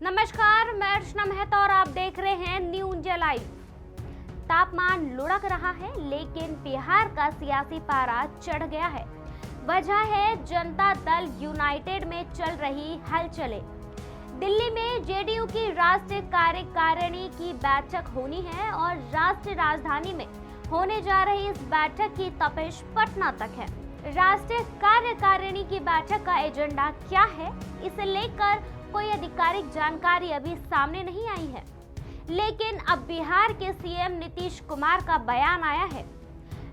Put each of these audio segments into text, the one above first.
नमस्कार, मैं अर्चना मेहता और आप देख रहे हैं न्यू इंडिया लाइव। तापमान लुढ़क रहा है, लेकिन बिहार का सियासी पारा चढ़ गया है। वजह है जनता दल यूनाइटेड में चल रही हलचलें। दिल्ली में जेडीयू की राष्ट्रीय कार्यकारिणी की बैठक होनी है और राष्ट्रीय राजधानी में होने जा रही इस बैठक की तपिश पटना तक है। राष्ट्रीय कार्यकारिणी की बैठक का एजेंडा क्या है, इसे लेकर कोई आधिकारिक जानकारी अभी सामने नहीं आई है, लेकिन अब बिहार के सीएम नीतीश कुमार का बयान आया है।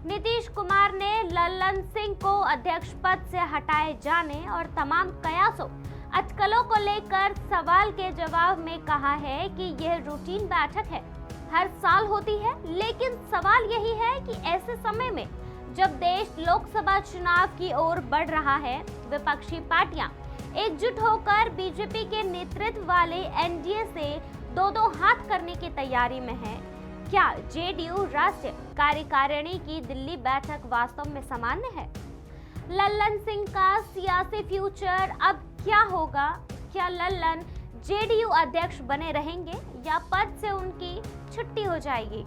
नीतीश कुमार ने लल्लन सिंह को अध्यक्ष पद से हटाए जाने और तमाम कयासों अटकलों को लेकर सवाल के जवाब में कहा है कि यह रूटीन बैठक है, हर साल होती है। लेकिन सवाल यही है कि ऐसे समय में जब देश लोकसभा चुनाव की ओर बढ़ रहा है, विपक्षी पार्टियां एकजुट होकर बीजेपी के नेतृत्व वाले एनडीए से दो हाथ करने की तैयारी में है। क्या जेडीयू राष्ट्रीय कार्यकारिणी की दिल्ली बैठक वास्तव में सामान्य है? लल्लन सिंह का सियासी फ्यूचर अब क्या होगा? क्या लल्लन जेडीयू अध्यक्ष बने रहेंगे या पद से उनकी छुट्टी हो जाएगी?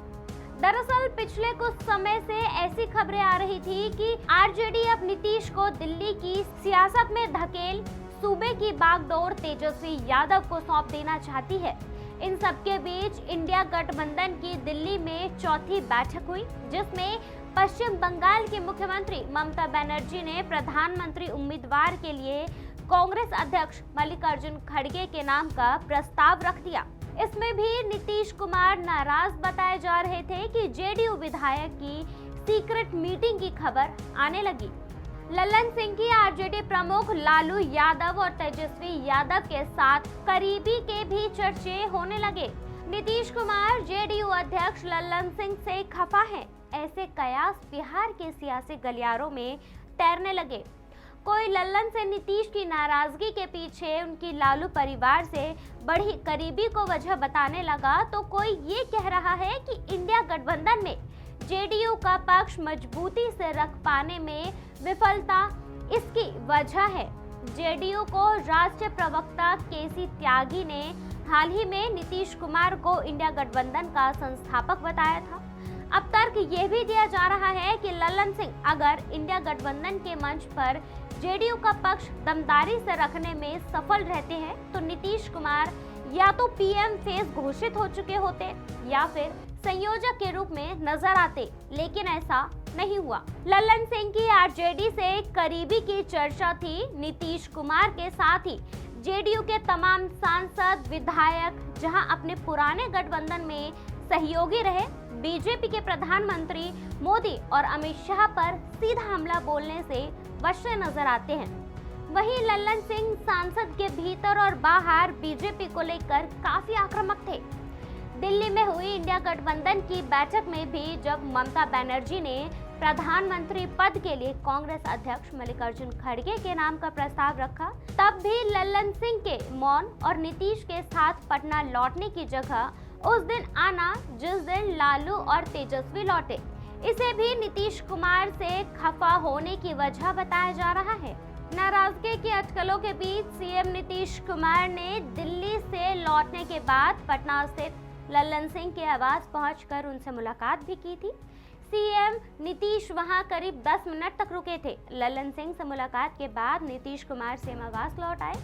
दरअसल पिछले कुछ समय से ऐसी खबरें आ रही थी कि आरजेडी अब नीतीश को दिल्ली की सियासत में धकेल सूबे की बागडोर तेजस्वी यादव को सौंप देना चाहती है। इन सबके बीच इंडिया गठबंधन की दिल्ली में चौथी बैठक हुई, जिसमें पश्चिम बंगाल की मुख्यमंत्री ममता बनर्जी ने प्रधानमंत्री उम्मीदवार के लिए कांग्रेस अध्यक्ष मल्लिकार्जुन खड़गे के नाम का प्रस्ताव रख दिया। इसमें भी नीतीश कुमार नाराज बताए जा रहे थे कि जेडीयू विधायक की सीक्रेट मीटिंग की खबर आने लगी। लल्लन सिंह की आरजेडी प्रमुख लालू यादव और तेजस्वी यादव के साथ करीबी के भी चर्चे होने लगे। नीतीश कुमार जेडीयू अध्यक्ष लल्लन सिंह से खफा हैं, ऐसे कयास बिहार के सियासी गलियारों में तैरने लगे। कोई लल्लन से नीतीश की नाराजगी के पीछे उनकी लालू परिवार से बढ़ी करीबी को वजह बताने लगा, तो कोई ये कह रहा है कि इंडिया गठबंधन में जेडीयू का पक्ष मजबूती से रख पाने में विफलता इसकी वजह है। जेडीयू को राष्ट्रीय प्रवक्ता केसी त्यागी ने हाल ही में नीतीश कुमार को इंडिया गठबंधन का संस्थापक बताया था। अब तर्क यह भी दिया जा रहा है कि लल्लन सिंह अगर इंडिया गठबंधन के मंच पर जेडीयू का पक्ष दमदारी से रखने में सफल रहते हैं तो नीतीश कुमार या तो पीएम फेस घोषित हो चुके होते या फिर संयोजक के रूप में नजर आते, लेकिन ऐसा नहीं हुआ। लल्लन सिंह की आरजेडी से करीबी की चर्चा थी। नीतीश कुमार के साथ ही जेडीयू के तमाम सांसद विधायक जहां अपने पुराने गठबंधन में सहयोगी रहे, बीजेपी के प्रधानमंत्री मोदी और अमित शाह पर सीधा हमला बोलने से बचते नजर आते हैं। वहीं लल्लन सिंह सांसद के भीतर और बाहर बीजेपी को लेकर काफी आक्रामक थे। दिल्ली में हुई इंडिया गठबंधन की बैठक में भी जब ममता बनर्जी ने प्रधानमंत्री पद के लिए कांग्रेस अध्यक्ष मल्लिकार्जुन खड़गे के नाम का प्रस्ताव रखा, तब भी लल्लन सिंह के मौन और नीतीश के साथ पटना लौटने की जगह उस दिन आना जिस दिन लालू और तेजस्वी लौटे, इसे भी नीतीश कुमार से खफा होने की वजह बताया जा रहा है। नाराजगी की अटकलों के बीच सीएम नीतीश कुमार ने दिल्ली से लौटने के बाद पटना स्थित लल्लन सिंह के आवास पहुंचकर उनसे मुलाकात भी की थी। सीएम नीतीश वहां करीब 10 मिनट तक रुके थे। लल्लन सिंह से मुलाकात के बाद नीतीश कुमार सीएम आवास लौट आए।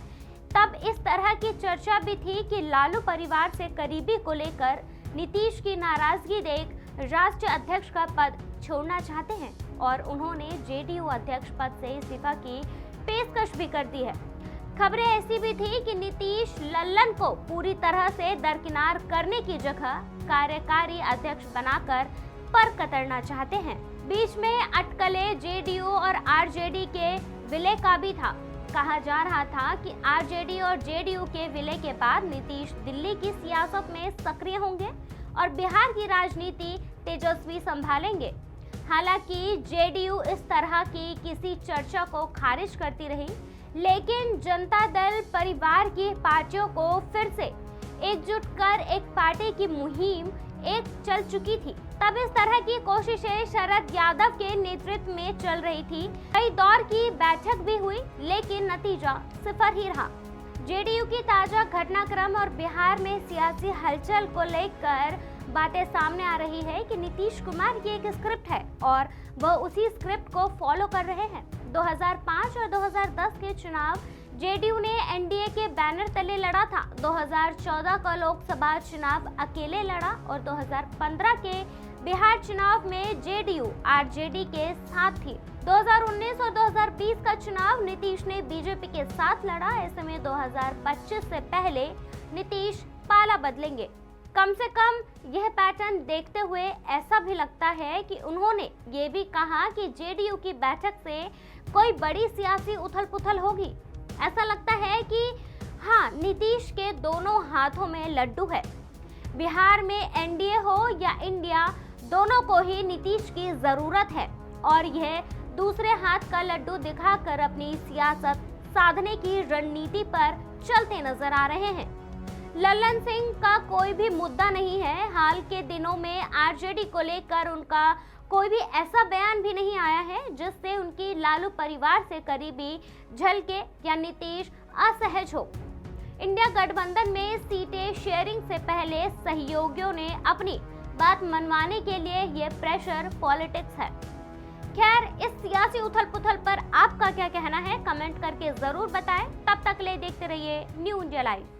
तब इस तरह की चर्चा भी थी कि लालू परिवार से करीबी को लेकर नीतीश की नाराजगी देख राष्ट्रीय अध्यक्ष का पद छोड़ना चाहते हैं और उन्होंने जेडीयू अध्यक्ष पद से इस्तीफा की पेशकश भी कर दी है। खबरें ऐसी भी थी कि नीतीश लल्लन को पूरी तरह से दरकिनार करने की जगह कार्यकारी अध्यक्ष बनाकर पर कतरना चाहते हैं। बीच में अटकलें जेडीयू और आरजेडी के विलय का भी था। कहा जा रहा था कि आरजेडी और जेडीयू के विलय के बाद नीतीश दिल्ली की सियासत में सक्रिय होंगे और बिहार की राजनीति तेजस्वी संभालेंगे। हालांकि जेडीयू इस तरह की किसी चर्चा को खारिज करती रही, लेकिन जनता दल परिवार की पार्टियों को फिर से एकजुट कर एक पार्टी की मुहिम एक चल चुकी थी। तब इस तरह की कोशिशें शरद यादव के नेतृत्व में चल रही थी। कई दौर की बैठक भी हुई, लेकिन नतीजा सिफर ही रहा। जेडीयू की ताजा घटनाक्रम और बिहार में सियासी हलचल को लेकर बातें सामने आ रही है कि नीतीश कुमार की एक स्क्रिप्ट है और वह उसी स्क्रिप्ट को फॉलो कर रहे हैं। 2005 और 2010 के चुनाव जेडीयू ने एनडीए के बैनर तले लड़ा था। 2014 का लोकसभा चुनाव अकेले लड़ा और 2015 के बिहार चुनाव में जेडीयू आरजेडी के साथ थी। 2019 और 2020 का चुनाव नीतीश ने बीजेपी के साथ लड़ा। ऐसे में 2025 से पहले नीतीश पाला बदलेंगे। कम से कम यह पैटर्न देखते हुए ऐसा भी लगता है कि उन्होंने ये भी कहा कि जेडीयू की बैठक से कोई बड़ी सियासी उथल-पुथल होगी। ऐसा लगता है कि हाँ, नीतीश के दोनों हाथों में लड्डू है। बिहार में एनडीए हो या इंडिया, दोनों को ही नीतीश की जरूरत है और यह दूसरे हाथ का लड्डू दिखाकर अपनी सियासत साधने की रणनीति पर चलते नजर आ रहे हैं। लल्लन सिंह का कोई भी मुद्दा नहीं है। हाल के दिनों में आरजेडी को लेकर उनका कोई भी ऐसा बयान भी नहीं आया है जिससे उनकी लालू परिवार से करीबी झलके या नीतीश असहज हो। इंडिया गठबंधन में सीटें शेयरिंग से पहले सहयोगियों ने अपनी बात मनवाने के लिए ये प्रेशर पॉलिटिक्स है। खैर, इस सियासी उथल-पुथल पर आपका क्या कहना है, कमेंट करके जरूर बताएं। तब तक ले देखते रहिए न्यू इंडिया लाइव।